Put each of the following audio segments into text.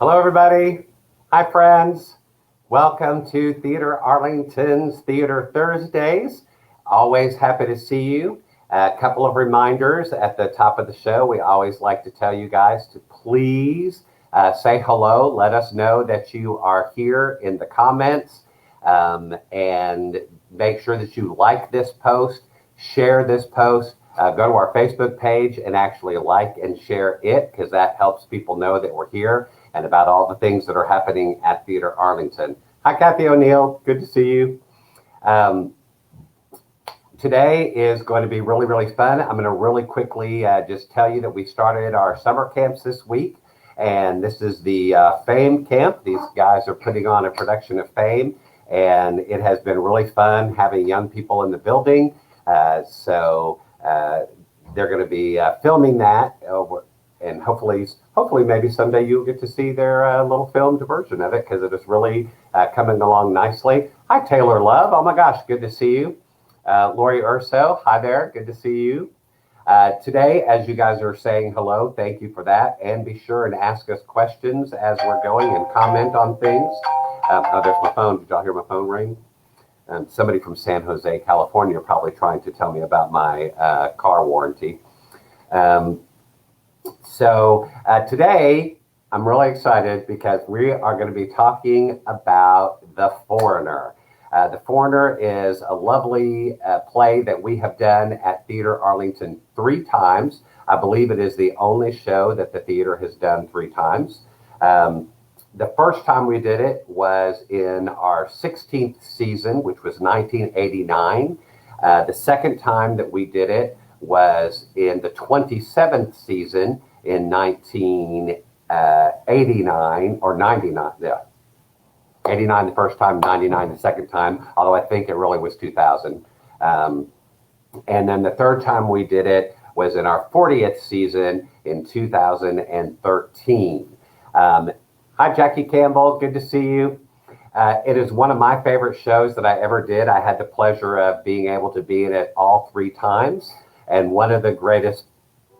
Hello, everybody. Hi, friends. Welcome to Theater Arlington's Theater Thursdays. Always happy to see you. A couple of reminders at the top of the show. We always like to tell you guys to please say hello. Let us know that you are here in the comments and make sure that you like this post, share this post. Go to our Facebook page and actually like and share it because that helps people know that we're here and about all the things that are happening at Theater Arlington. Hi, Kathy O'Neill. Good to see you. Um, Today is going to be really, really fun. I'm going to really quickly just tell you that we started our summer camps this week, and this is the Fame Camp. These guys are putting on a production of Fame, and it has been really fun having young people in the building. So they're going to be filming that over, and hopefully, maybe someday you'll get to see their little filmed version of it because it is really coming along nicely. Hi, Taylor Love. Oh my gosh, good to see you. Lori Urso, hi there, good to see you. Today, as you guys are saying hello, thank you for that. And be sure and ask us questions as we're going and comment on things. Oh, there's my phone. Did y'all hear my phone ring? Somebody from San Jose, California, probably trying to tell me about my car warranty. Um, so today, I'm really excited because we are going to be talking about The Foreigner. The Foreigner is a lovely play that we have done at Theater Arlington 3 times. I believe it is the only show that the theater has done 3 times. The first time we did it was in our 16th season, which was 1989. The second time that we did it was in the 27th season in 1989 or 99. Yeah, 89 the first time, 99 the second time, although I think it really was 2000. Um, and then the third time we did it was in our 40th season in 2013. Hi, Jackie Campbell. Good to see you. It is one of my favorite shows that I ever did. I had the pleasure of being able to be in it all 3 times. And one of the greatest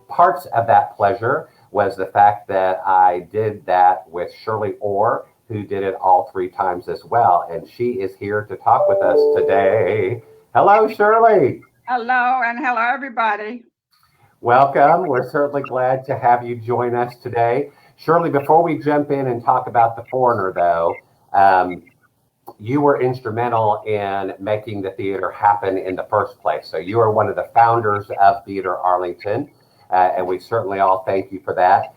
parts of that pleasure was the fact that I did that with Shirley Orr, who did it all 3 times as well. And she is here to talk with us today. Hello, Shirley. Hello, and hello, everybody. Welcome. We're certainly glad to have you join us today. Shirley, before we jump in and talk about The Foreigner, though, you were instrumental in making the theater happen in the first place. So you are one of the founders of Theater Arlington, and we certainly all thank you for that.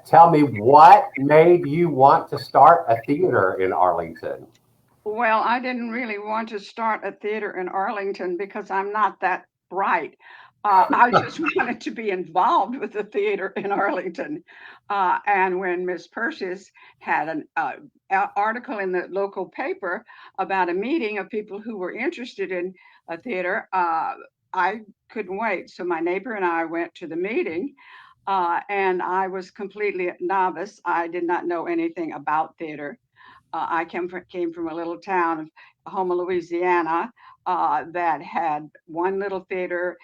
Tell me, what made you want to start a theater in Arlington? Well, I didn't really want to start a theater in Arlington because I'm not that bright. I just wanted to be involved with the theater in Arlington. And when Miss Persis had an article in the local paper about a meeting of people who were interested in a theater, I couldn't wait. So my neighbor and I went to the meeting. And I was completely novice. I did not know anything about theater. I came from a little town of Houma, Louisiana, that had one little theater,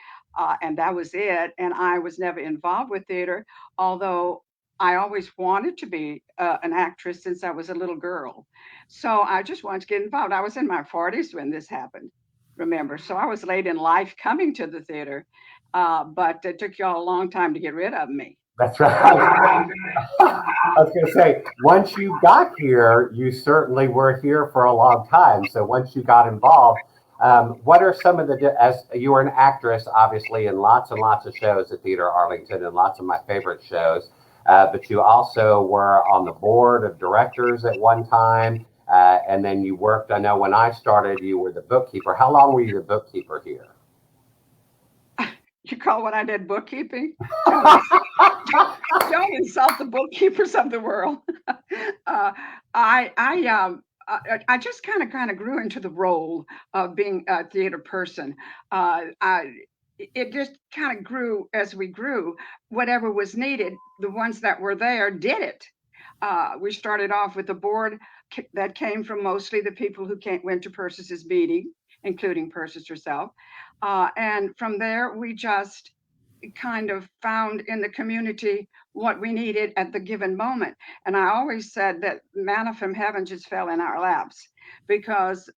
and that was it. And I was never involved with theater, although I always wanted to be an actress since I was a little girl. So I just wanted to get involved. I was in my 40s when this happened, remember? So I was late in life coming to the theater, but it took y'all a long time to get rid of me. That's right. I was going to say, once you got here, you certainly were here for a long time. So once you got involved, what are some of the, as you were an actress, obviously, in lots and lots of shows at Theater Arlington and lots of my favorite shows, but you also were on the board of directors at one time. And then you worked, I know when I started, you were the bookkeeper. How long were you the bookkeeper here? You call what I did bookkeeping? Don't ins- don't insult the bookkeepers of the world. uh, I just kind of grew into the role of being a theater person. It just kind of grew as we grew. Whatever was needed, the ones that were there did it. We started off with a board that came from mostly the people who went to Percis's meeting, including Persis herself. And from there, we just kind of found in the community what we needed at the given moment. And I always said that manna from heaven just fell in our laps, because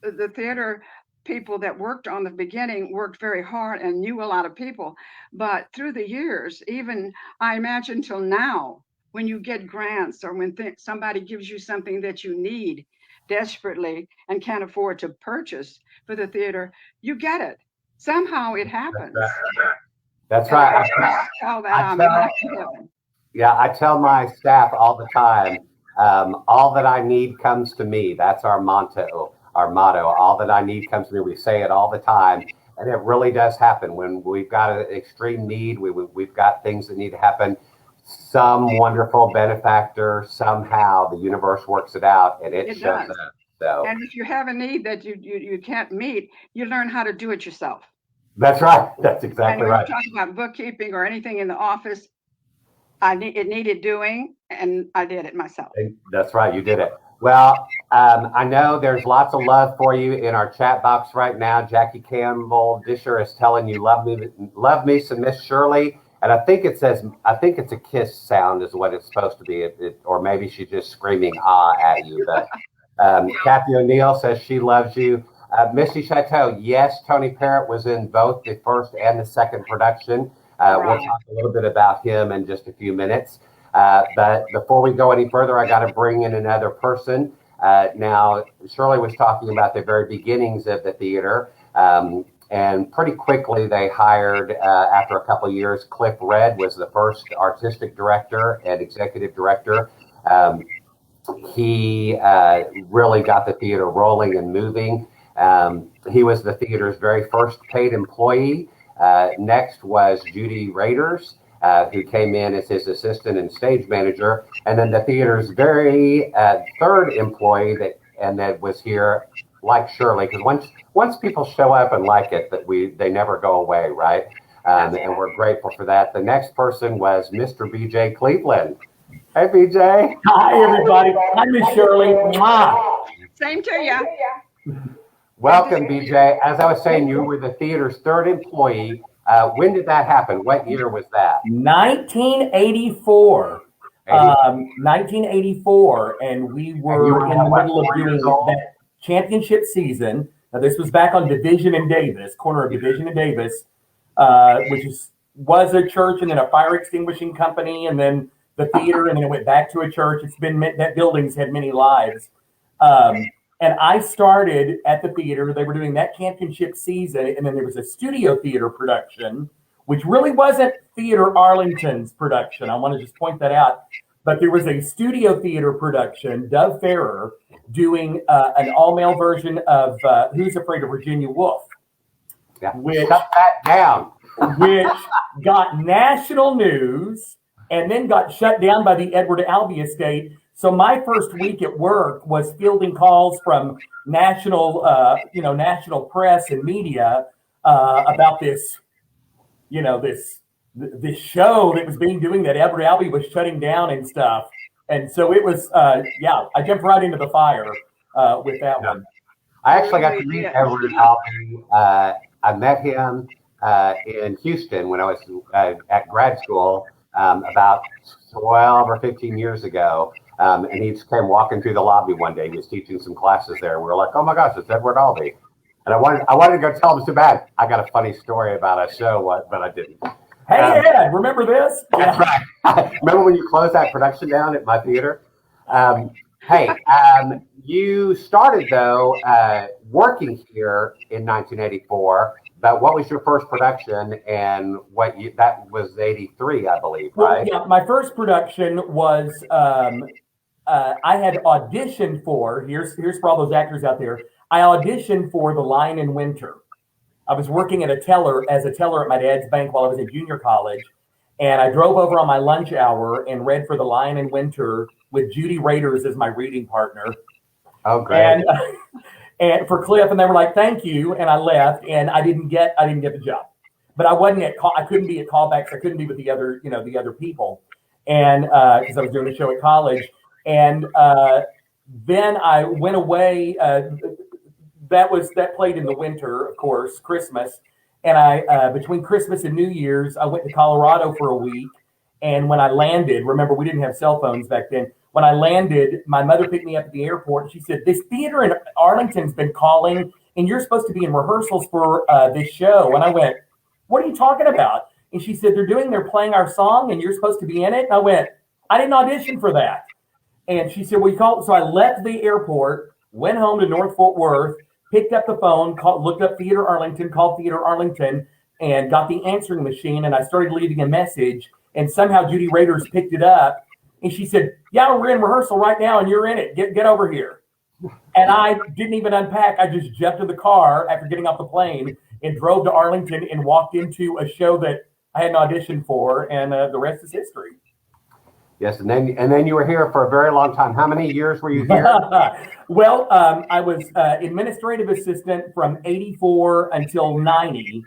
the theater people that worked on the beginning worked very hard and knew a lot of people. But through the years, even I imagine till now, when you get grants or when somebody gives you something that you need desperately and can't afford to purchase for the theater, you get it. Somehow it happens. That's And I right. just tell that I I'm tell, manna from heaven. yeah, I tell my staff all the time, all that I need comes to me. That's our motto. Our motto. All that I need comes to me. We say it all the time, and it really does happen when we've got an extreme need. We've got things that need to happen. Some wonderful benefactor somehow the universe works it out, and it It shows does. up. So And if you have a need that you can't meet, you learn how to do it yourself. that's right. That's And exactly when you right. talk about bookkeeping or anything in the office, it needed doing, and I did it myself. That's right. You did it. Well, I know there's lots of love for you in our chat box right now. Jackie Campbell Disher is telling you, love me some Miss Shirley. And I think it says, I think it's a kiss sound is what it's supposed to be. Or maybe she's just screaming ah at you. But Kathy O'Neill says she loves you. Missy Chateau, yes, Tony Parrott was in both the first and the second production. We'll Right. talk a little bit about him in just a few minutes. But before we go any further, I got to bring in another person. Now, Shirley was talking about the very beginnings of the theater. And pretty quickly, they hired, after a couple of years, Cliff Red was the first artistic director and executive director. He really got the theater rolling and moving. He was the theater's very first paid employee. Next was Judy Raiders, who came in as his assistant and stage manager, and then the theater's very third employee that was here, like Shirley, because once people show up and like it, they never go away, right? And we're grateful for that. The next person was Mr. BJ Cleveland. Hey, BJ. Hi, everybody. Hi, Miss Shirley. Mwah. Same to you. Welcome, BJ. As I was saying, you were the theater's third employee. When did that happen? What year was that? 1984. 1984, and we were in the middle of doing that championship season. Now, this was back on Division and Davis, corner of Division and Davis, which was a church and then a fire extinguishing company, and then the theater, and then it went back to a church. It's been that building's had many lives. And I started at the theater. They were doing that championship season, and then there was a studio theater production, which really wasn't Theater Arlington's production. I want to just point that out. But there was a studio theater production, Dove Ferrer, doing an all-male version of Who's Afraid of Virginia Woolf. Yeah. Shut that down. Which got national news and then got shut down by the Edward Albee estate. So my first week at work was fielding calls from national press and media about this, this show that was being doing that Edward Albee was shutting down and stuff. And so it was, I jumped right into the fire with that one. I actually got to meet Edward Albee. I met him in Houston when I was at grad school about 12 or 15 years ago. And he just came walking through the lobby one day. He was teaching some classes there. And we were like, oh my gosh, it's Edward Albee. And I wanted to go tell him, too bad. I got a funny story about a show, but I didn't. Hey, Ed, remember this? That's right. Remember when you closed that production down at my theater? You started, though, working here in 1984. But what was your first production, and that was 83, I believe, right? Well, yeah, my first production was I had auditioned for, here's for all those actors out there, I auditioned for The Lion in Winter. I was working as a teller at my dad's bank while I was in junior college, and I drove over on my lunch hour and read for The Lion in Winter with Judy Raiders as my reading partner. Oh, great. And for Cliff, and they were like, thank you, and I left, and I didn't get the job. But I couldn't be at callbacks, I couldn't be with the other people. And because I was doing a show at college. And then I went away. That played in the winter, of course, Christmas. And I between Christmas and New Year's, I went to Colorado for a week. And when I landed, remember we didn't have cell phones back then. When I landed, my mother picked me up at the airport, and she said, "This theater in Arlington's been calling, and you're supposed to be in rehearsals for this show." And I went, "What are you talking about?" And she said, they're playing our song, and you're supposed to be in it." And I went, "I didn't audition for that." And she said, "Well, you called." So I left the airport, went home to North Fort Worth, picked up the phone, looked up Theater Arlington, called Theater Arlington, and got the answering machine. And I started leaving a message. And somehow Judy Raiders picked it up. And she said, "Yeah, we're in rehearsal right now, and you're in it. Get over here." And I didn't even unpack. I just jumped in the car after getting off the plane and drove to Arlington and walked into a show that I had an audition for. And the rest is history. Yes, and then you were here for a very long time. How many years were you here? Well, I was administrative assistant from 84 until 90,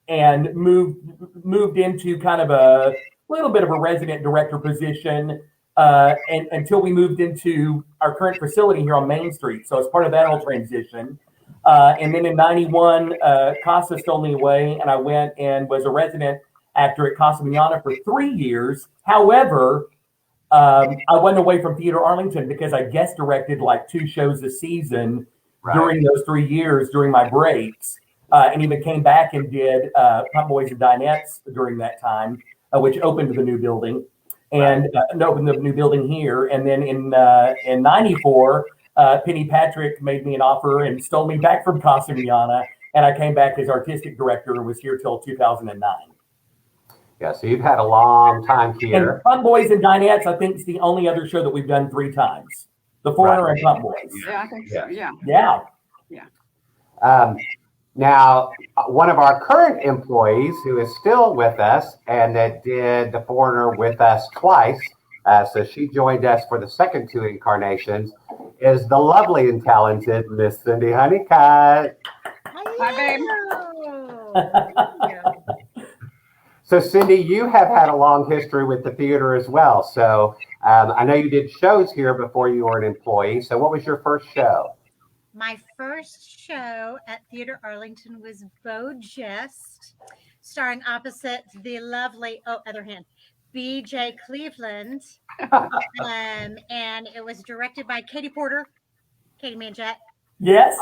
and moved into kind of a little bit of a resident director position, and until we moved into our current facility here on Main Street. So as part of that whole transition, and then in 91, Casa stole me away, and I went and was a resident actor at Casa Mignana for 3 years. However, I went away from Theater Arlington because I guest directed like 2 shows a season during those 3 years during my breaks, and even came back and did Pump Boys and Dinettes during that time, which opened the new building, and opened the new building here. And then in 94, Penny Patrick made me an offer and stole me back from Casa Mignana, and I came back as artistic director and was here till 2009. Yeah, so you've had a long time here. And Pump Boys and Dinettes, I think, is the only other show that we've done 3 times. The Foreigner and Pump Boys. Yeah, I think so. Yeah. Now, one of our current employees who is still with us and that did The Foreigner with us twice, so she joined us for the second 2 incarnations, is the lovely and talented Miss Cindy Honeycutt. Hi, babe. So, Cindy, you have had a long history with the theater as well. So I know you did shows here before you were an employee. So what was your first show? My first show at Theater Arlington was Beau Gist, starring opposite the lovely, other hand, B.J. Cleveland. And it was directed by Katie Porter, Katie Manjett. Yes,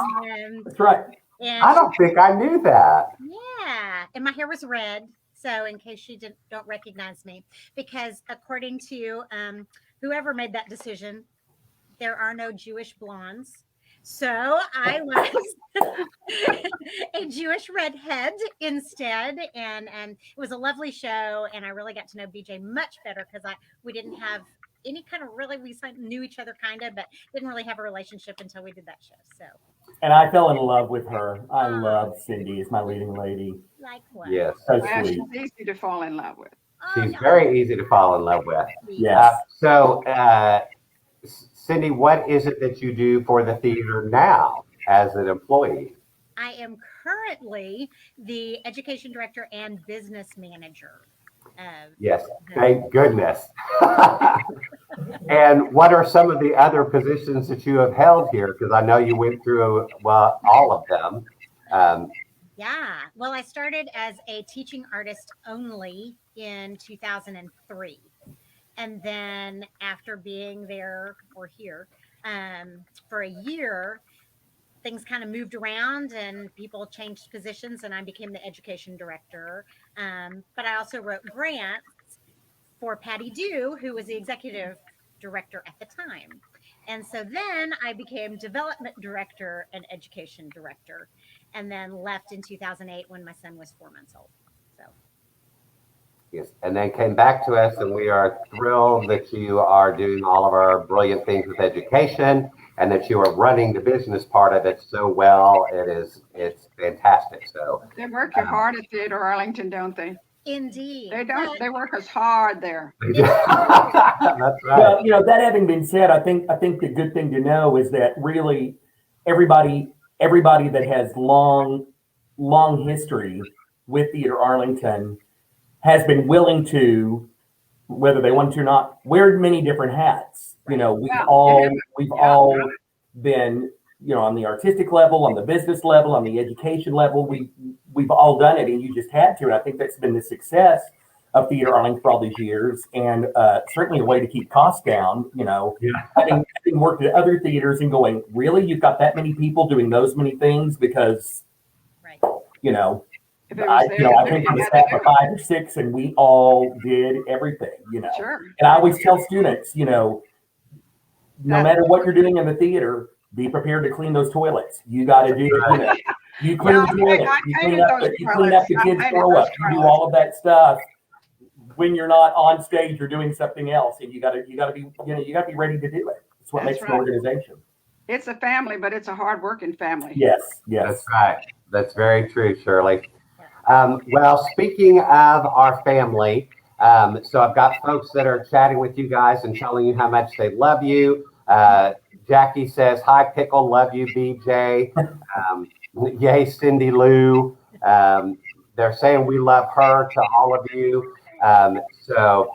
that's right. And I don't think I knew that. Yeah, and my hair was red. So in case you don't recognize me, because according to whoever made that decision, there are no Jewish blondes. So I was a Jewish redhead instead. And it was a lovely show. And I really got to know BJ much better because we didn't have any kind of we knew each other kind of, but didn't really have a relationship until we did that show. So. And I fell in love with her. I love Cindy as my leading lady. Likewise. Yes. So Well, sweet. she's easy to fall in love with. She's very easy to fall in love with. Yes. So, Cindy, what is it that you do for the theater now as an employee? I am currently the education director and business manager. Yes, thank goodness. And what are some of the other positions that you have held here? Because I know you went through, well, all of them. Yeah, well, I started as a teaching artist only in 2003. And then after being there or here for a year, things kind of moved around and people changed positions and I became the education director. But I also wrote grants for Patty Dew, who was the executive director at the time. And so then I became development director and education director, and then left in 2008 when my son was 4 months old. So. Yes, and then came back to us, and we are thrilled that you are doing all of our brilliant things with education, and that you are running the business part of it so well. It's fantastic. So They work you hard at Theater Arlington, don't they? Indeed. They don't. They work us hard there. that's right. Well, that having been said, I think the good thing to know is that really everybody that has long history with Theater Arlington has been willing to, whether they want to or not, wear many different hats. We've all been on the artistic level, on the business level, on the education level. We've all done it, and you just had to. And I think that's been the success of Theater Arlington for all these years, and certainly a way to keep costs down. Having worked at other theaters and going, really, you've got that many people doing those many things because, Right. I came from a staff of 5 or 6, and we all did everything. Sure. And I always tell students, no matter what you're doing in the theater, be prepared to clean those toilets. You got to do it. You clean the toilets. You clean up the kids' throw up. You do all of that stuff. When you're not on stage, you're doing something else, and you got to be ready to do it. It's what makes an organization. It's a family, but it's a hard-working family. Yes. That's right. That's very true, Shirley. Well, speaking of our family, so I've got folks that are chatting with you guys and telling you how much they love you. Jackie says, "Hi, Pickle, love you, BJ." Yay, Cindy Lou. They're saying we love her to all of you. So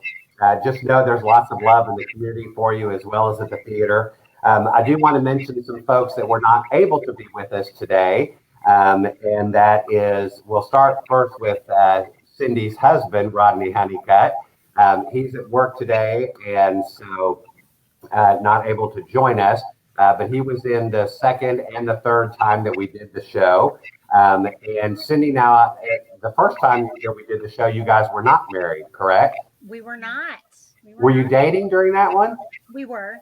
just know there's lots of love in the community for you as well as at the theater. I do want to mention some folks that were not able to be with us today. And that is, we'll start first with Cindy's husband, Rodney Honeycutt. He's at work today, and so not able to join us. But he was in the second and the third time that we did the show. And Cindy, now, the first time that we did the show, you guys were not married, correct? We were not. Were you dating during that one? We were.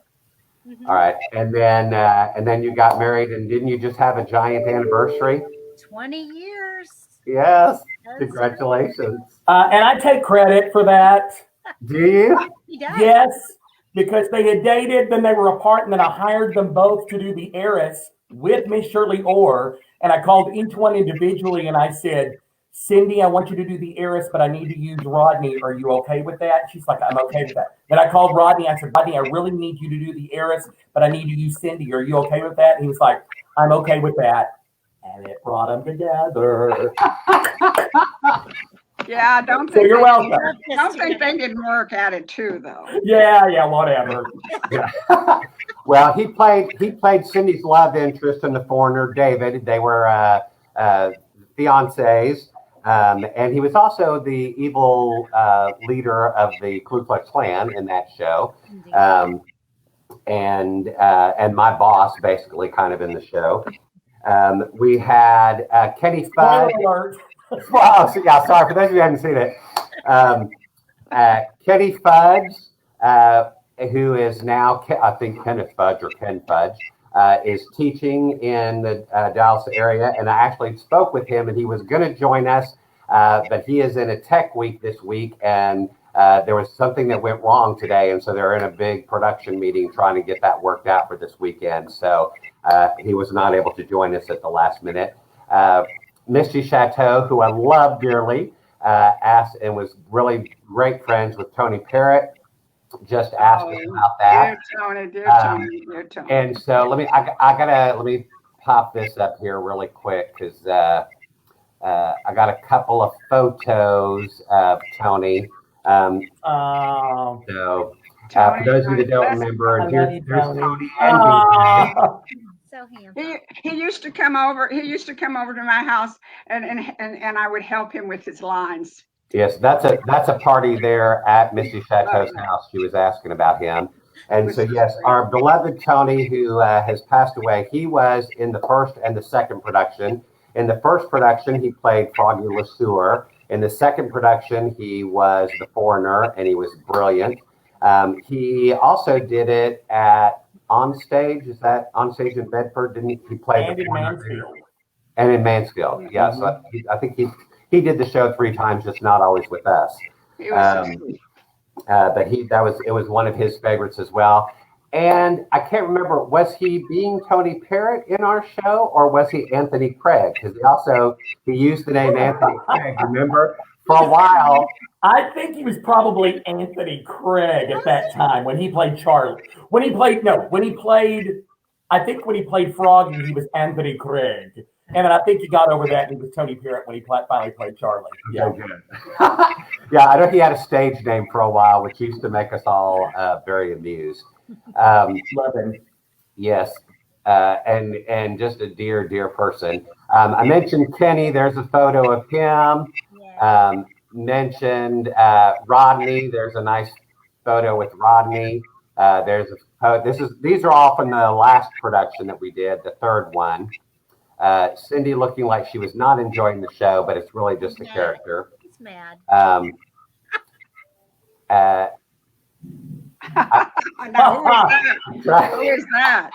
Mm-hmm. All right, and then you got married, and didn't you just have a giant anniversary? 20 years. Yes, congratulations. And I take credit for that. Do you? He does. Yes, because they had dated, then they were apart, and then I hired them both to do the heiress with Miss Shirley Orr, and I called each one individually, and I said, "Cindy, I want you to do the heiress, but I need to use Rodney. Are you okay with that?" She's like, "I'm okay with that." Then I called Rodney. I said, "Rodney, I really need you to do the heiress, but I need to use Cindy. Are you okay with that?" And he was like, "I'm okay with that." And it brought them together. Yeah, So you're welcome. Don't think they didn't work at it too, though. Yeah, whatever. Well, he played Cindy's love interest in The Foreigner, David. They were fiancés. And he was also the evil leader of the Ku Klux Klan in that show. And my boss, basically, kind of in the show. We had Kenny Fudge. Well, yeah, sorry for those of you who haven't seen it. Kenny Fudge, who is now, I think Kenneth Fudge or Ken Fudge, is teaching in the Dallas area. And I actually spoke with him, and he was going to join us, but he is in a tech week this week, and there was something that went wrong today. And so they're in a big production meeting trying to get that worked out for this weekend. So he was not able to join us at the last minute. Misty Chateau, who I love dearly, asked and was really great friends with Tony Parrott, just asked us about that. Dear Tony. And so let me pop this up here really quick, because I got a couple of photos of Tony. So for those of you that don't remember, here's Tony and BJ. So handsome. He used to come over. He used to come over to my house, and I would help him with his lines. Yes, that's a party there at Misty Chateau's house. She was asking about him. And so, yes, our beloved Tony, who has passed away, he was in the first and the second production. In the first production, he played Froggy LeSueur. In the second production, he was the Foreigner, and he was brilliant. He also did it at Onstage. Is that Onstage in Bedford? Didn't he play And the in Foreigner? Mansfield. And in Mansfield, yeah. So I think he did the show 3 times, just not always with us. But it was one of his favorites as well. And I can't remember, was he being Tony Parrott in our show, or was he Anthony Craig? Because he used the name Anthony Craig, remember? For a while. I think he was probably Anthony Craig at that time when he played Charlie. When he played Froggy, he was Anthony Craig. And then I think he got over that and he was Tony Parrott when he finally played Charlie. Yeah, good. Yeah, I know he had a stage name for a while, which used to make us all very amused. Love him. Yes. and just a dear person. I mentioned Kenny. There's a photo of him. Yeah. Mentioned Rodney. There's a nice photo with Rodney. These are all from the last production that we did, the third one. Cindy looking like she was not enjoying the show, but it's really just a character. He's mad. Now, who is that?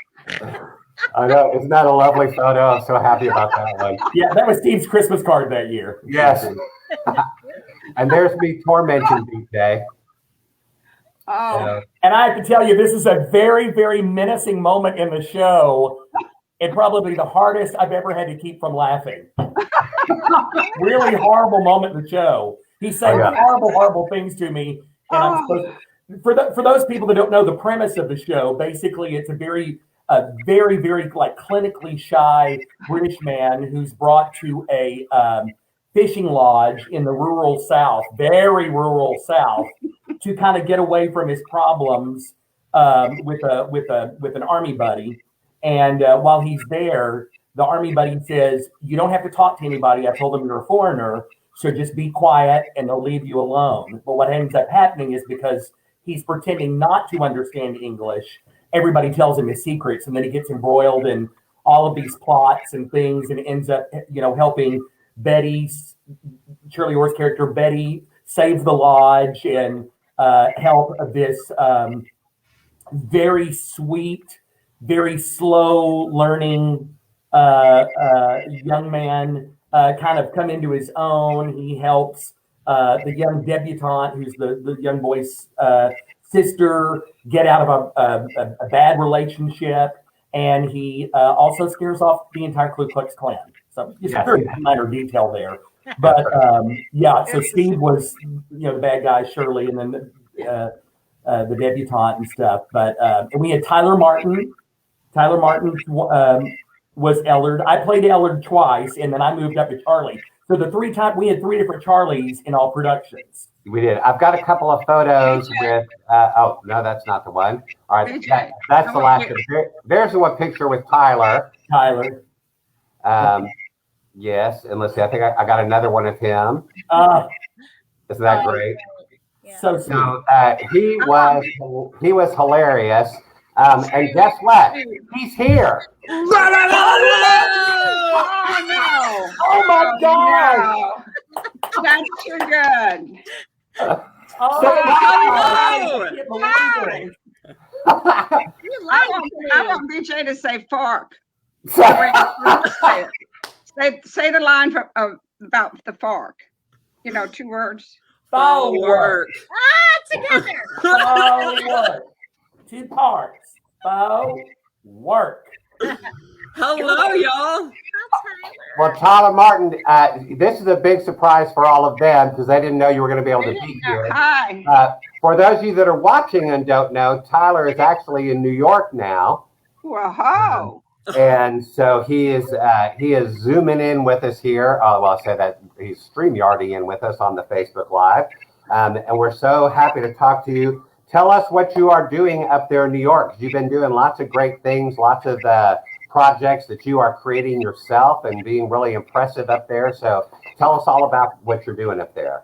I know, isn't that a lovely photo? I'm so happy about that one. Yeah, that was Steve's Christmas card that year. Yes. And there's me tormenting DJ. Oh, And I have to tell you, this is a very, very menacing moment in the show, and probably the hardest I've ever had to keep from laughing. Really horrible moment in the show. He's saying horrible things to me, and I'm supposed to, for those people that don't know the premise of the show, basically it's a very, very like clinically shy British man who's brought to a fishing lodge in the rural South, very rural South, to kind of get away from his problems with an army buddy. And while he's there, the army buddy says, "You don't have to talk to anybody. I told them you're a foreigner, so just be quiet and they'll leave you alone." But what ends up happening is because he's pretending not to understand English, everybody tells him his secrets, and then he gets embroiled in all of these plots and things, and ends up, helping Shirley Orr's character Betty, save the lodge and help this very sweet, very slow learning young man kind of come into his own. He helps the young debutante, who's the young boy's sister, get out of a bad relationship, and he also scares off the entire Ku Klux Klan. So just a very minor detail there. But so Steve was, the bad guy, Shirley, and then the debutante and stuff. But and we had Tyler Martin. Tyler Martin was Ellard. I played Ellard twice, and then I moved up to Charlie. So we had three different Charlies in all productions. We did. I've got a couple of photos with. Oh no, that's not the one. All right, that's the last one. There's the one picture with Tyler. Tyler. Yes, and let's see. I think I got another one of him. Isn't that great? Yeah. So sweet. So he was hilarious. And guess what? He's here. oh no! Oh my God! No. That's too good. I want BJ to say fork. Say the line about the fork. 2 words. Work. Together. Work. 2 parts. Work. Hello, y'all. Well, Tyler Martin, this is a big surprise for all of them because they didn't know you were going to be able to be here. Hi. For those of you that are watching and don't know, Tyler is actually in New York now. Whoa. And so he is zooming in with us here. I say that he's StreamYarding in with us on the Facebook Live. And we're so happy to talk to you. Tell us what you are doing up there in New York. You've been doing lots of great things, lots of projects that you are creating yourself and being really impressive up there. So tell us all about what you're doing up there.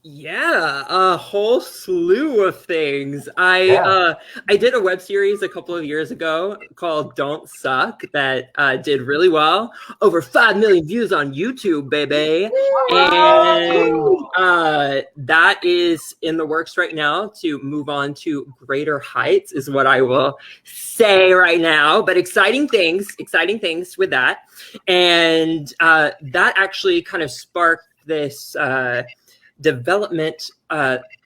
Yeah, a whole slew of things. I did a web series a couple of years ago called Don't Suck that did really well. Over 5 million views on YouTube, baby. And that is in the works right now to move on to greater heights is what I will say right now. But exciting things with that. And that actually kind of sparked this development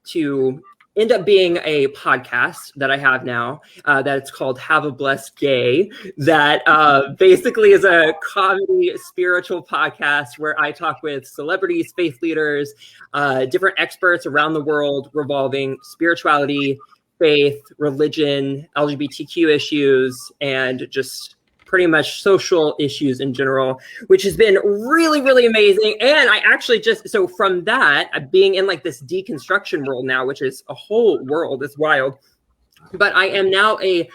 to end up being a podcast that I have now that it's called Have a Blessed Gay, that basically is a comedy spiritual podcast where I talk with celebrities, faith leaders, different experts around the world revolving spirituality, faith, religion, LGBTQ issues, and just pretty much social issues in general, which has been really, really amazing. And I actually so from that, being in like this deconstruction world now, which is a whole world, it's wild. But I am now a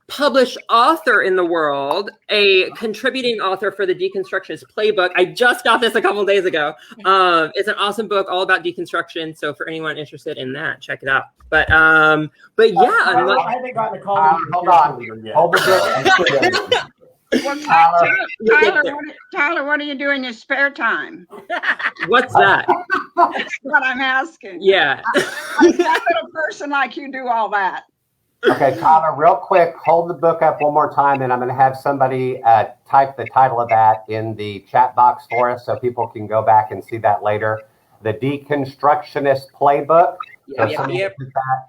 published author in the world, a contributing author for the Deconstructionist Playbook. I just got this a couple days ago. It's an awesome book all about deconstruction. So for anyone interested in that, check it out. But yeah, I haven't gotten a call. Hold on. Hold the Well, Tyler, what do you do in your spare time? What's that? That's what I'm asking. Yeah. Like that little person like you do all that. Okay, Tyler, real quick, hold the book up one more time, and I'm going to have somebody type the title of that in the chat box for us so people can go back and see that later. The Deconstructionist Playbook. So somebody put that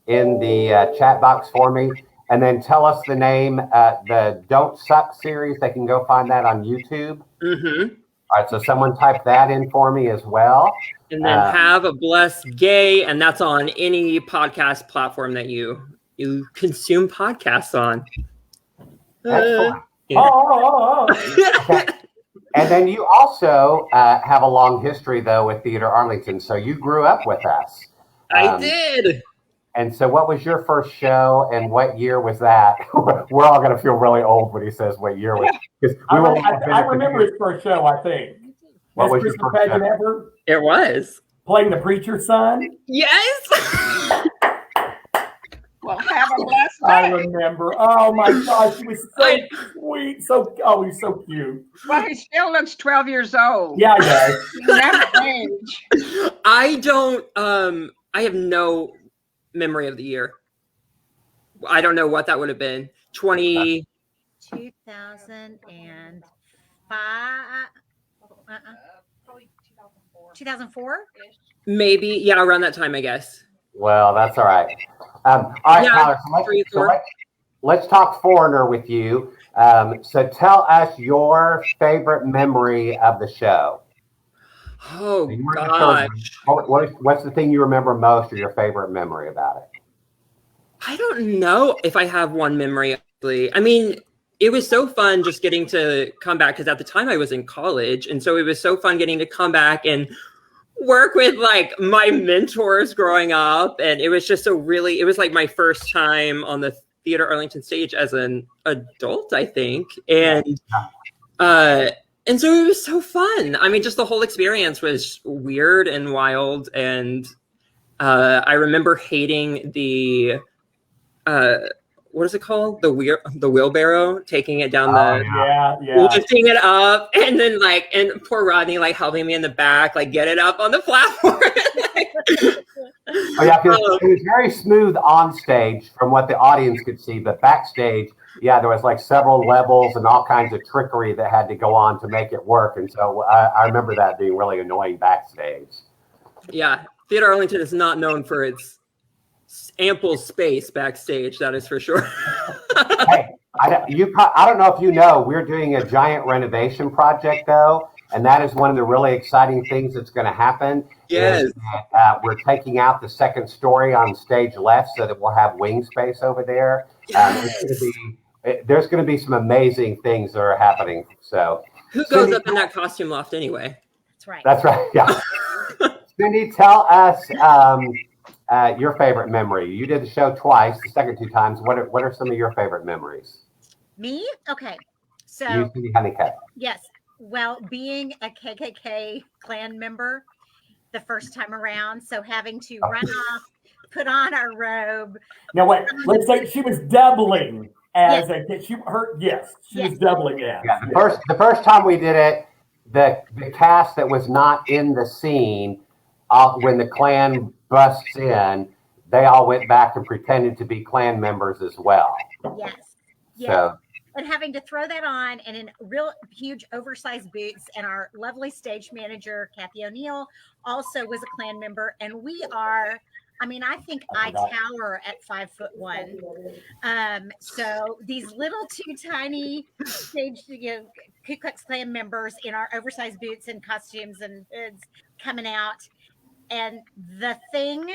in the chat box for me. And then tell us the name, the Don't Suck series. They can go find that on YouTube. Mm-hmm. All right, so someone type that in for me as well. And then Have a Blessed Gay, and that's on any podcast platform that you consume podcasts on. Excellent. Oh. Okay. And then you also have a long history, though, with Theater Arlington. So you grew up with us. I did. And so what was your first show, and what year was that? We're all going to feel really old when he says what year was. I remember his first show, I think. What was Christmas your first pageant show? ever? It was. Playing the preacher's son? Yes. Well, have a blessed day. I remember. Oh my gosh, he was so sweet. He's so cute. Well, he still looks 12 years old. Yeah, he does. He never age. I have no memory of the year. I don't know what that would have been. 2005. probably 2004. Maybe, yeah, around that time, I guess. Well, that's all right. All right, Yeah, Tyler, let's talk Foreigner with you. So tell us your favorite memory of the show. Oh, gosh. What's the thing you remember most, or your favorite memory about it? I don't know if I have one memory, actually. I mean, it was so fun just getting to come back, because at the time I was in college. And so it was so fun getting to come back and work with like my mentors growing up. And it was just it was like my first time on the Theater Arlington stage as an adult, I think. And so it was so fun. I mean, just the whole experience was weird and wild. And I remember hating the what is it called? The wheelbarrow, taking it down lifting it up, and then and poor Rodney helping me in the back, get it up on the platform. It was very smooth on stage from what the audience could see, but backstage, there was several levels and all kinds of trickery that had to go on to make it work. And so I remember that being really annoying backstage. Yeah, Theater Arlington is not known for its ample space backstage, that is for sure. Hey, I don't know if you know, we're doing a giant renovation project though, and that is one of the really exciting things that's going to happen. Yes. We're taking out the second story on stage left so that we'll have wing space over there. Yes. There's going to be some amazing things that are happening. So who goes up in that costume loft anyway? That's right. Yeah. Cindy, tell us your favorite memory. You did the show twice, the second two times. What are some of your favorite memories? Me? Okay. So You, Cindy Honeycutt. yes. Well, being a KKK Klan member the first time around, so having to run off, put on our robe. Now wait, let's say she was doubling as she was doubling as. Yeah, the first time we did it, the cast that was not in the scene, when the Klan busts in, they all went back and pretended to be Klan members as well. Yes. So, and having to throw that on and in real huge oversized boots, and our lovely stage manager, Kathy O'Neill, also was a Klan member. And we are, I think I tower at 5'1". So these little two tiny stage, Ku Klux Klan members in our oversized boots and costumes and hoods coming out. And the thing,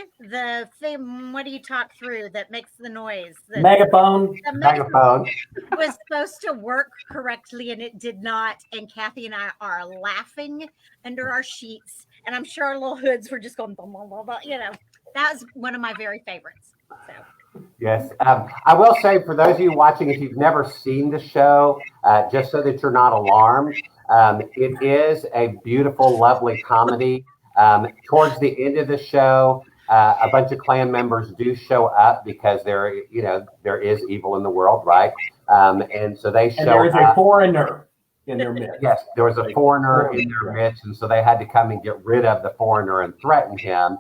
what do you talk through that makes the noise? The megaphone. The megaphone was supposed to work correctly, and it did not. And Kathy and I are laughing under our sheets, and I'm sure our little hoods were just going, blah, blah, blah, blah. That was one of my very favorites. So. Yes. I will say for those of you watching, if you've never seen the show, just so that you're not alarmed, it is a beautiful, lovely comedy. Towards the end of the show, a bunch of Klan members do show up because there is evil in the world, right? And so they And there show is a up. foreigner in their midst. Yes, there was a foreigner in their midst, and so they had to come and get rid of the foreigner and threaten him.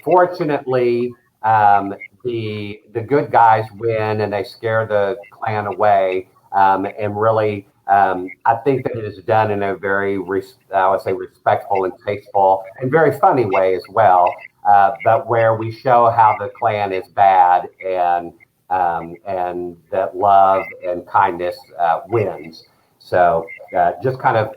Fortunately, the good guys win, and they scare the Klan away. And really, I think that it is done in a very, I would say, respectful and tasteful and very funny way as well. But where we show how the Klan is bad and that love and kindness wins. So just kind of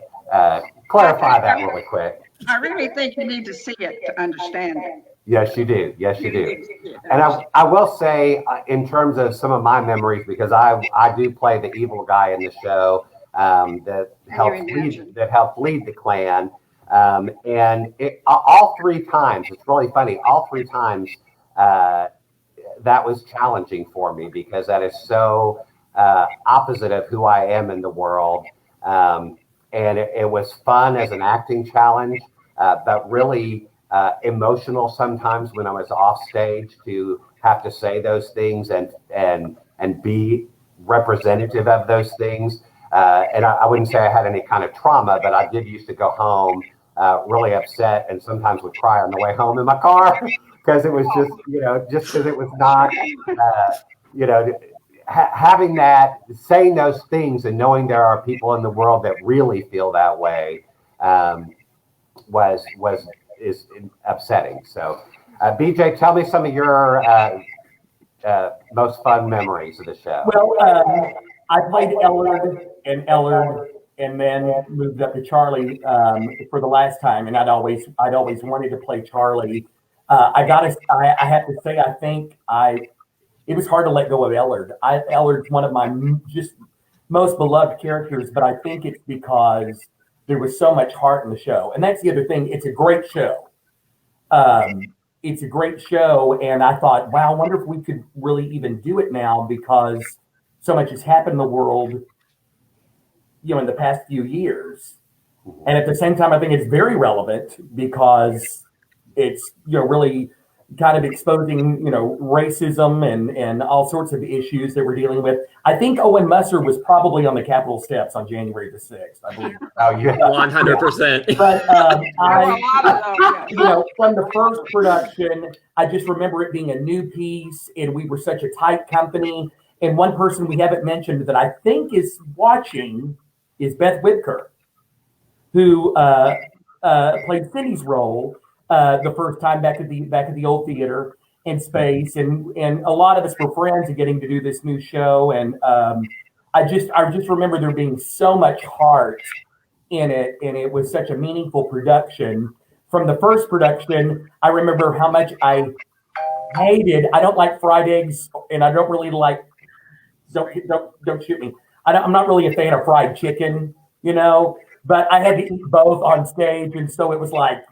clarify that really quick. I really think you need to see it to understand it. Yes, you do. Yes, you do. And I will say, in terms of some of my memories, because I do play the evil guy in the show that helped lead the Klan. And all three times, it's really funny, all three times that was challenging for me because that is so opposite of who I am in the world. And it was fun as an acting challenge, but really emotional sometimes when I was off stage to have to say those things and be representative of those things. And I wouldn't say I had any kind of trauma, but I did used to go home really upset and sometimes would cry on the way home in my car because it was just because it was not, having that, saying those things and knowing there are people in the world that really feel that way is upsetting. So, BJ, tell me some of your most fun memories of the show. Well, I played Ellard and then moved up to Charlie for the last time, and I'd always wanted to play Charlie. I have to say, I think it was hard to let go of Ellard. Ellard's one of my just most beloved characters, but I think it's because there was so much heart in the show. And that's the other thing. It's a great show. It's a great show. And I thought, wow, I wonder if we could really even do it now because so much has happened in the world, in the past few years. And at the same time, I think it's very relevant because it's, really kind of exposing, racism and all sorts of issues that we're dealing with. I think Owen Musser was probably on the Capitol steps on January the 6th, I believe. Oh, yeah. 100%. But from the first production, I just remember it being a new piece and we were such a tight company. And one person we haven't mentioned that I think is watching is Beth Whitaker, who played Cindy's role the first time back at the old theater in space, and a lot of us were friends and getting to do this new show, and I just remember there being so much heart in it, and it was such a meaningful production. From the first production, I remember how much I hated. I don't like fried eggs, and I don't really like. Don't shoot me. I'm not really a fan of fried chicken, but I had to eat both on stage, and so it was like,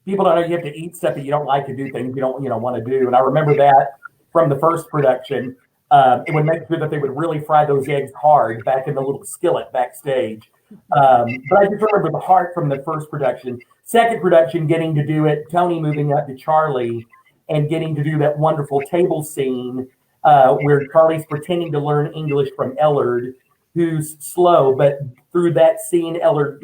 people don't know you have to eat stuff that you don't like to do things you don't want to do. And I remember that from the first production. It would make sure that they would really fry those eggs hard back in the little skillet backstage. But I just remember the heart from the first production. Second production, getting to do it, Tony moving up to Charlie and getting to do that wonderful table scene where Charlie's pretending to learn English from Ellard, who's slow, but through that scene, Ellard,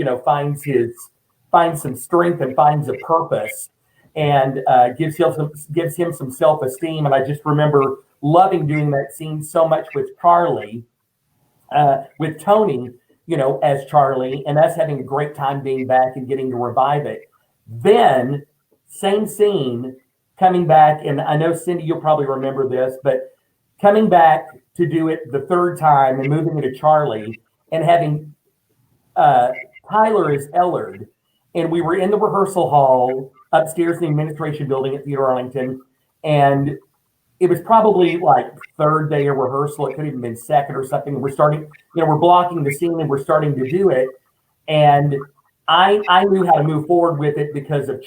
finds some strength and finds a purpose, and gives him some self-esteem. And I just remember loving doing that scene so much with Charlie, with Tony, as Charlie, and us having a great time being back and getting to revive it. Then, same scene, coming back, and I know, Cindy, you'll probably remember this, but coming back to do it the third time and moving into Charlie and having Tyler as Ellard. And we were in the rehearsal hall upstairs in the administration building at Theater Arlington. And it was probably like third day of rehearsal. It could have even been second or something. We're starting, we're blocking the scene and we're starting to do it. And I knew how to move forward with it because of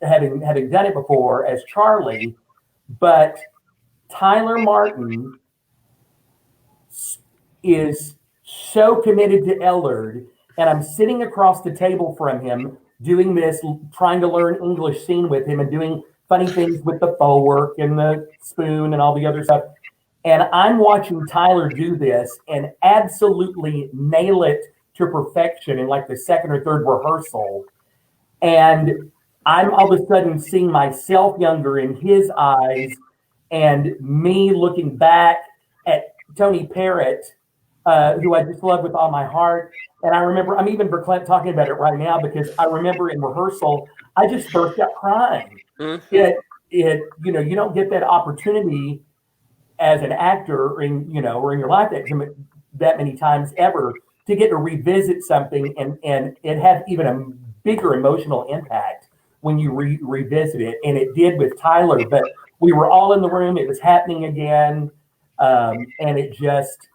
having done it before as Charlie. But Tyler Martin is so committed to Ellard, and I'm sitting across the table from him doing this, trying to learn English scene with him and doing funny things with the faux work and the spoon and all the other stuff. And I'm watching Tyler do this and absolutely nail it to perfection in like the second or third rehearsal. And I'm all of a sudden seeing myself younger in his eyes and me looking back at Tony Parrott, who I just love with all my heart. And I remember, I'm even talking about it right now because I remember in rehearsal, I just burst out crying. Mhm. You don't get that opportunity as an actor in your life that many times ever to get to revisit something and it had even a bigger emotional impact when you revisit it, and it did with Tyler. But we were all in the room; it was happening again, and it just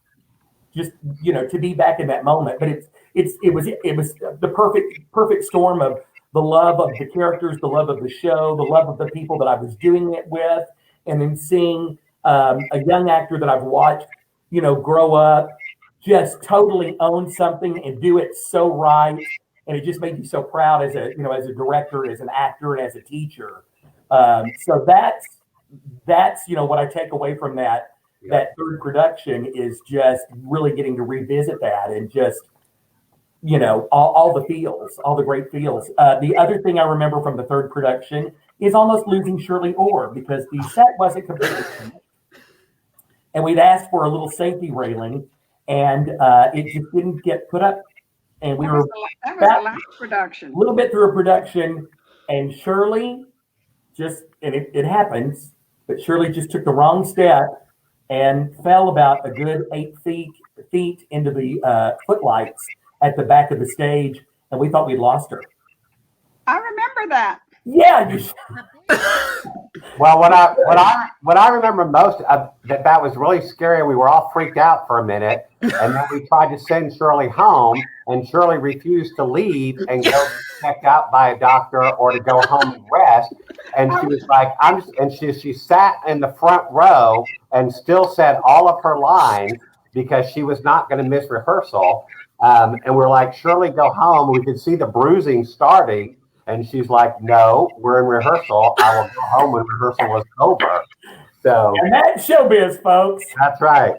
to be back in that moment. But it was the perfect storm of the love of the characters, the love of the show, the love of the people that I was doing it with, and then seeing a young actor that I've watched, grow up, just totally own something and do it so right. And it just made me so proud as a director, as an actor, and as a teacher. So that's what I take away from that third production is just really getting to revisit that and just, all the feels, all the great feels. The other thing I remember from the third production is almost losing Shirley Orr because the set wasn't completely finished. And we'd asked for a little safety railing, and it just didn't get put up. And we were that was the last production. a little bit through a production, and Shirley it happens, but Shirley just took the wrong step and fell about a good 8 feet into the footlights at the back of the stage, and we thought we'd lost her. I remember that. Yeah. Well, what I remember most of that was really scary. We were all freaked out for a minute, and then we tried to send Shirley home, and Shirley refused to leave and go be checked out by a doctor or to go home and rest. And she was like, she sat in the front row and still said all of her lines because she was not going to miss rehearsal. And we're like, Shirley, go home. We could see the bruising starting. And she's like, no, we're in rehearsal. I will go home when rehearsal was over. So, and that's showbiz, folks. That's right.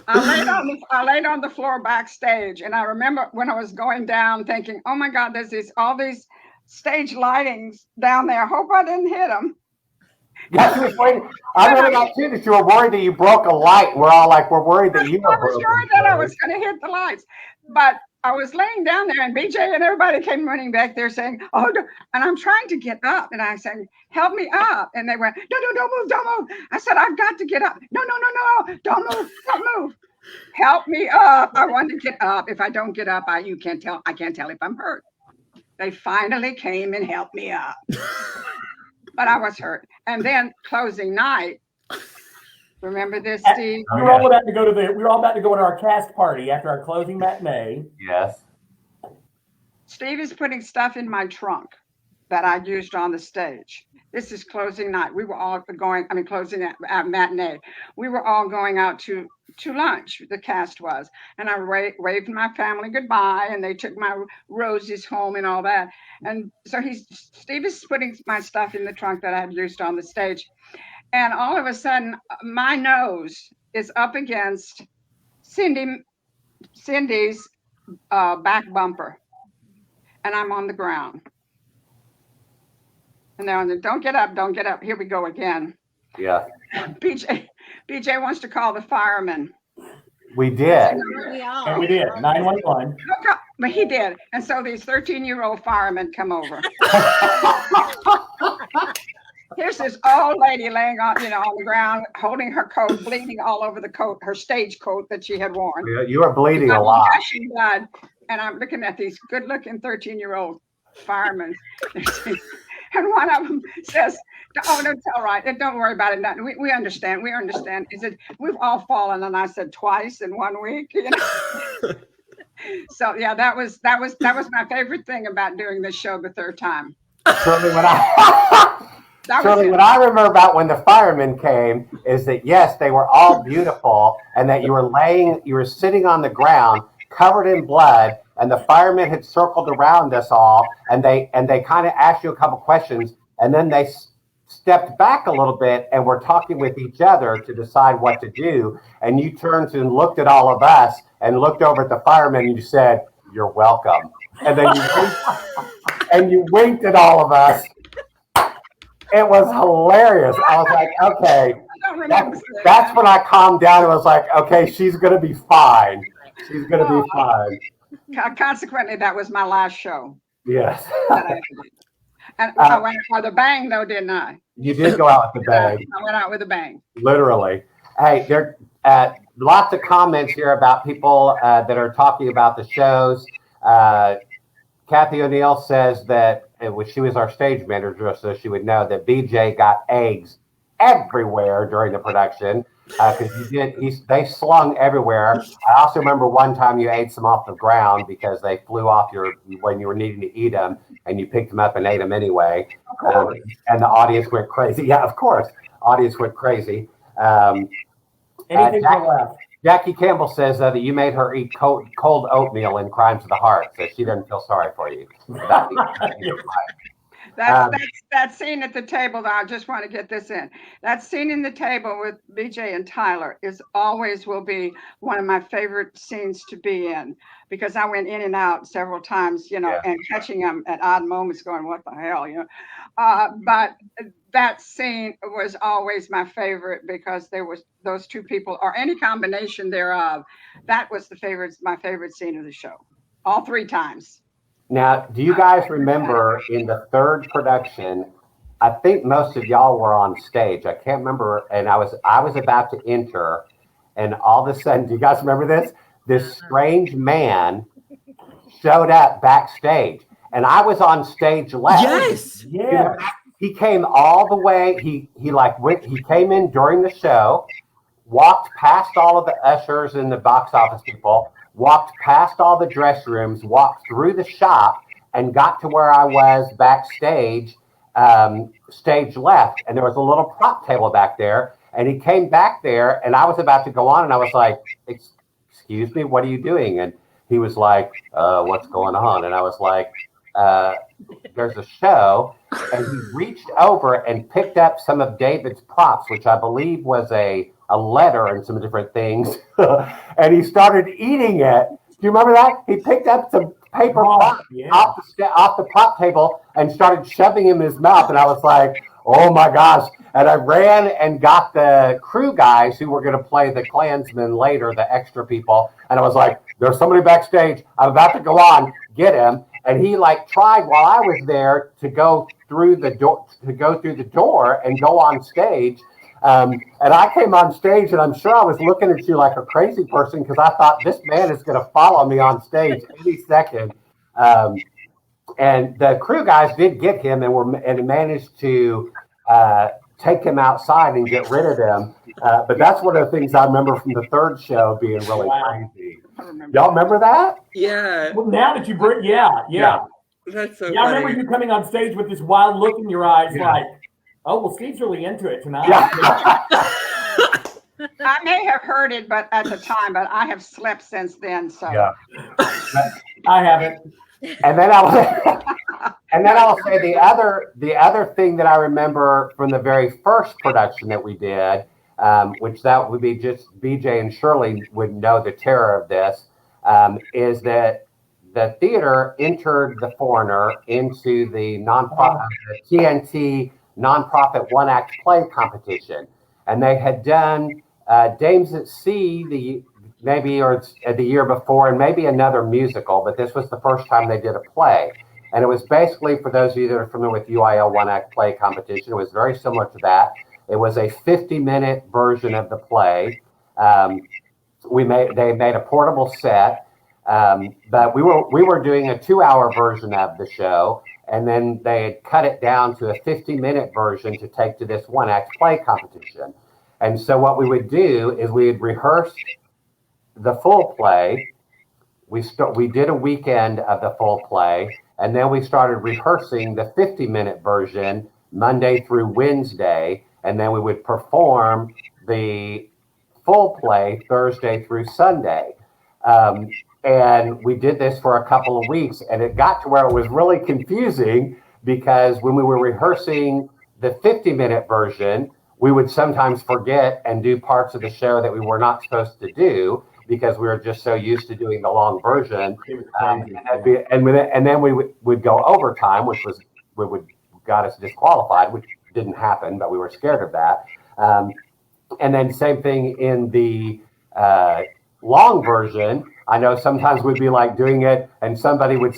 I laid on the floor backstage, and I remember when I was going down thinking, oh my God, there's all these stage lightings down there. I hope I didn't hit them. Yeah, she was worried. I remember that too, that you were worried that you broke a light. We're all like, we're worried that you were I was worried that I was going to hit the lights. But I was laying down there, and BJ and everybody came running back there saying, oh, no. And I'm trying to get up. And I said, help me up. And they went, no, don't move. I said, I've got to get up. No, don't move. Help me up. I want to get up. If I don't get up, I can't tell if I'm hurt. They finally came and helped me up. But I was hurt. And then closing night. Remember this, Steve? We were all about to go to our cast party after our closing matinee. Yes. Steve is putting stuff in my trunk that I used on the stage. This is closing night. We were all closing at matinee. We were all going out to lunch, the cast was. And I waved my family goodbye, and they took my roses home and all that. And so Steve is putting my stuff in the trunk that I had used on the stage. And all of a sudden, my nose is up against Cindy's back bumper. And I'm on the ground. And they're on the, don't get up. Here we go again. Yeah. BJ wants to call the firemen. We did. And we did. 911. But he did. And so these 13-year-old firemen come over. Here's this old lady laying on the ground, holding her coat, bleeding all over the coat, her stage coat that she had worn. You are bleeding a lot. Blood. And I'm looking at these good-looking 13-year-old firemen. And one of them says, oh, that's all right. Don't worry about it. We understand. We understand. He said, we've all fallen. And I said, twice in 1 week. So, yeah, that was my favorite thing about doing this show the third time. Certainly That was Shirley, it. what I remember about when the firemen came is that yes, they were all beautiful, and that you were sitting on the ground covered in blood, and the firemen had circled around us all, and they kind of asked you a couple questions, and then they stepped back a little bit and were talking with each other to decide what to do, and you turned and looked at all of us and looked over at the firemen and you said, "You're welcome," and then you winked at all of us. It was hilarious. I was like, okay, I don't remember. that's when I calmed down and was like, okay, she's going to be fine. She's going to be fine. Consequently, that was my last show. Yes. That I ever did. And I went out with a bang, though, didn't I? You did go out with the bang. I went out with a bang. Literally. Hey, there lots of comments here about people that are talking about the shows. Kathy O'Neill says that she was our stage manager, so she would know that BJ got eggs everywhere during the production because they slung everywhere. I also remember one time you ate some off the ground because they flew off when you were needing to eat them, and you picked them up and ate them anyway. And the audience went crazy. Yeah, of course, audience went crazy. Anything for left. Jackie Campbell says that you made her eat cold oatmeal in Crimes of the Heart, so she doesn't feel sorry for you. That scene at the table, though, I just want to get this in. That scene in the table with BJ and Tyler will be one of my favorite scenes to be in, because I went in and out several times, and catching them at odd moments going, what the hell, but that scene was always my favorite because there was those two people, or any combination thereof. That was my favorite scene of the show, all three times. Now, do you guys remember in the third production, I think most of y'all were on stage. I can't remember. And I was about to enter, and all of a sudden, do you guys remember this? This strange man showed up backstage, and I was on stage left. Yes. Yeah. He came all the way. He came in during the show, walked past all of the ushers and the box office people, walked past all the dress rooms, walked through the shop, and got to where I was backstage, stage left. And there was a little prop table back there. And he came back there, and I was about to go on, and I was like, "Excuse me, what are you doing?" And he was like, "What's going on?" And I was like, "There's a show." And he reached over and picked up some of David's props, which I believe was a letter and some different things. And he started eating it. Do you remember that? He picked up some paper props off the prop table and started shoving them in his mouth. And I was like, oh my gosh. And I ran and got the crew guys who were going to play the Klansmen later, the extra people. And I was like, there's somebody backstage. I'm about to go on, get him. And he tried while I was there to go through the door and go on stage. And I came on stage, and I'm sure I was looking at you like a crazy person because I thought this man is going to follow me on stage any second. And the crew guys did get him and managed to take him outside and get rid of him. But that's one of the things I remember from the third show being really crazy. Y'all remember that? Yeah. Well, now that you bring, yeah. That's so Yeah, I funny. remember you coming on stage with this wild look in your eyes, like, oh, well, Steve's really into it tonight. Yeah. I may have heard it, but at the time, but I have slept since then. So I haven't. And then I'll say the other thing that I remember from the very first production that we did, which that would be just BJ and Shirley would know the terror of this, is that the theater entered The Foreigner into the TNT nonprofit one-act play competition, and they had done Dames at Sea the year before, and maybe another musical, but this was the first time they did a play. And it was basically, for those of you that are familiar with UIL one-act play competition, it was very similar to that. It was a 50-minute version of the play. They made a portable set, but we were doing a 2-hour version of the show, and then they had cut it down to a 50-minute version to take to this one-act play competition. And so what we would do is we would rehearse the full play. We did a weekend of the full play, and then we started rehearsing the 50-minute version Monday through Wednesday, and then we would perform the full play Thursday through Sunday. And we did this for a couple of weeks, and it got to where it was really confusing because when we were rehearsing the 50-minute version, we would sometimes forget and do parts of the show that we were not supposed to do because we were just so used to doing the long version. And then we would go overtime, which got us disqualified, which didn't happen, but we were scared of that. And then same thing in the long version. I know sometimes we'd be like doing it and somebody would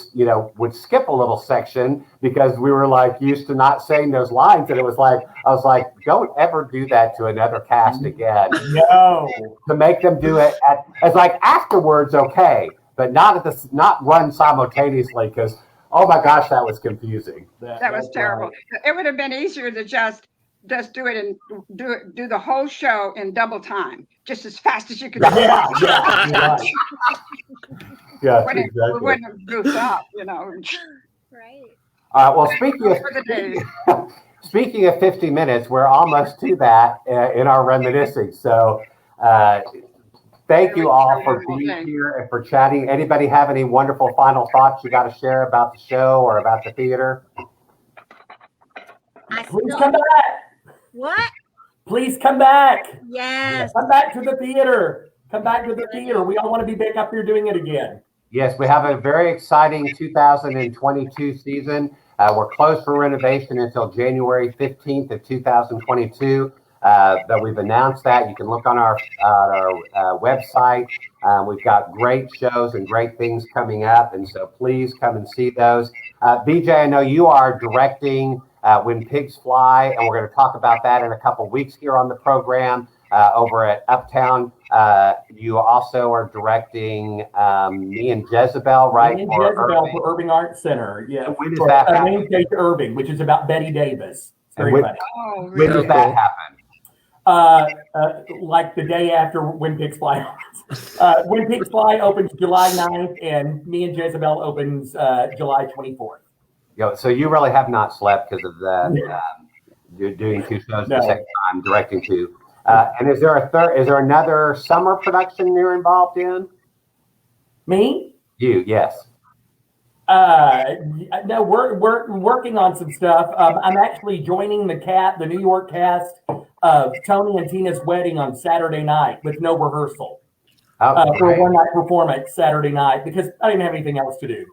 skip a little section because we were like used to not saying those lines. And I was like, don't ever do that to another cast again. No. To make them do it as like afterwards, okay, but not run simultaneously because, oh my gosh, that was confusing. That was terrible. It would have been easier to just do it and do the whole show in double time, just as fast as you could. Yeah. Yeah, We exactly. wouldn't have goofed up, Right. Well, speaking of 50 minutes, we're almost to that in our reminiscing. So thank you all for being here and for chatting. Anybody have any wonderful final thoughts you got to share about the show or about the theater? Please come back. What? Please come back. Yes. Come back to the theater. Come back to the theater. We all want to be back up here doing it again. Yes, we have a very exciting 2022 season. We're closed for renovation until January 15th of 2022. That we've announced that. You can look on our website. We've got great shows and great things coming up, and so please come and see those. BJ, I know you are directing When Pigs Fly, and we're going to talk about that in a couple of weeks here on the program over at Uptown. You also are directing Me and Jezebel, right? Me and Jezebel for Irving Arts Center. Yeah. When does that happen? Irving, which is about Betty Davis. Very funny. Oh, When really? does that happen? Like the day after When Pigs Fly opens. When Pigs Fly opens July 9th, and Me and Jezebel opens July 24th. So you really have not slept because of that. You're doing two shows at the same time, directing two. And is there another summer production you're involved in? Me? You, yes. No, we're working on some stuff. I'm actually joining the New York cast of Tony and Tina's wedding on Saturday night with no rehearsal. For a one-night performance Saturday night because I didn't have anything else to do,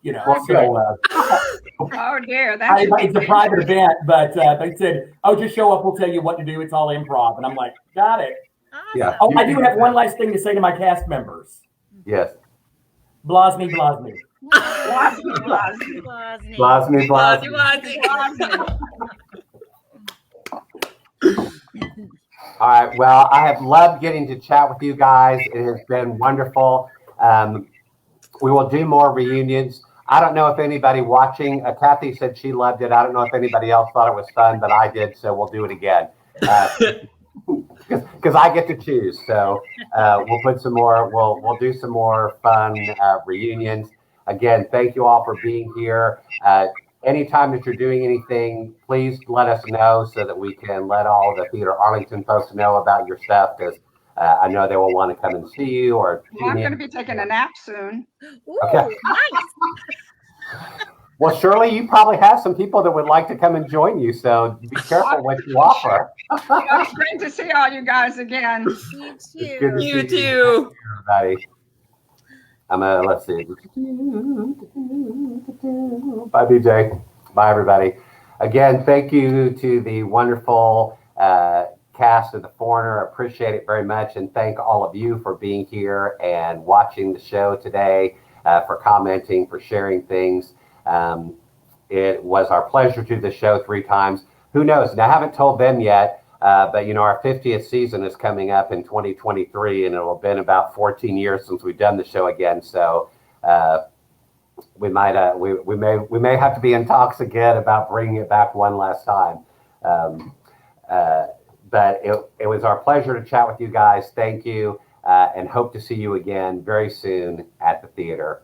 Oh dear, it's a private event, but they said, "Oh, just show up. We'll tell you what to do. It's all improv." And I'm like, "Got it." Awesome. Yeah. Oh, I do have one last thing to say to my cast members. Yes. Blasme. Blasme. All right. Well, I have loved getting to chat with you guys. It has been wonderful. We will do more reunions. I don't know if anybody watching, Kathy said she loved it. I don't know if anybody else thought it was fun, but I did. So we'll do it again. Because I get to choose. So we'll put some more, we'll do some more fun reunions. Again, thank you all for being here. Anytime that you're doing anything, please let us know so that we can let all the Theater Arlington folks know about your stuff because I know they will want to come and see you. Or I'm going to be taking a nap soon. Ooh, Okay. Nice. Well, Shirley, you probably have some people that would like to come and join you, so be careful what you offer. It's great to see all you guys again. You It's good to too. see You too. everybody. Let's see. Bye, BJ. Bye, everybody. Again, thank you to the wonderful cast of The Foreigner. Appreciate it very much. And thank all of you for being here and watching the show today, for commenting, for sharing things. It was our pleasure to do the show 3 times. Who knows? Now, I haven't told them yet. But our 50th season is coming up in 2023, and it will have been about 14 years since we've done the show again. So we might we may have to be in talks again about bringing it back one last time. But it was our pleasure to chat with you guys. Thank you, and hope to see you again very soon at the theater.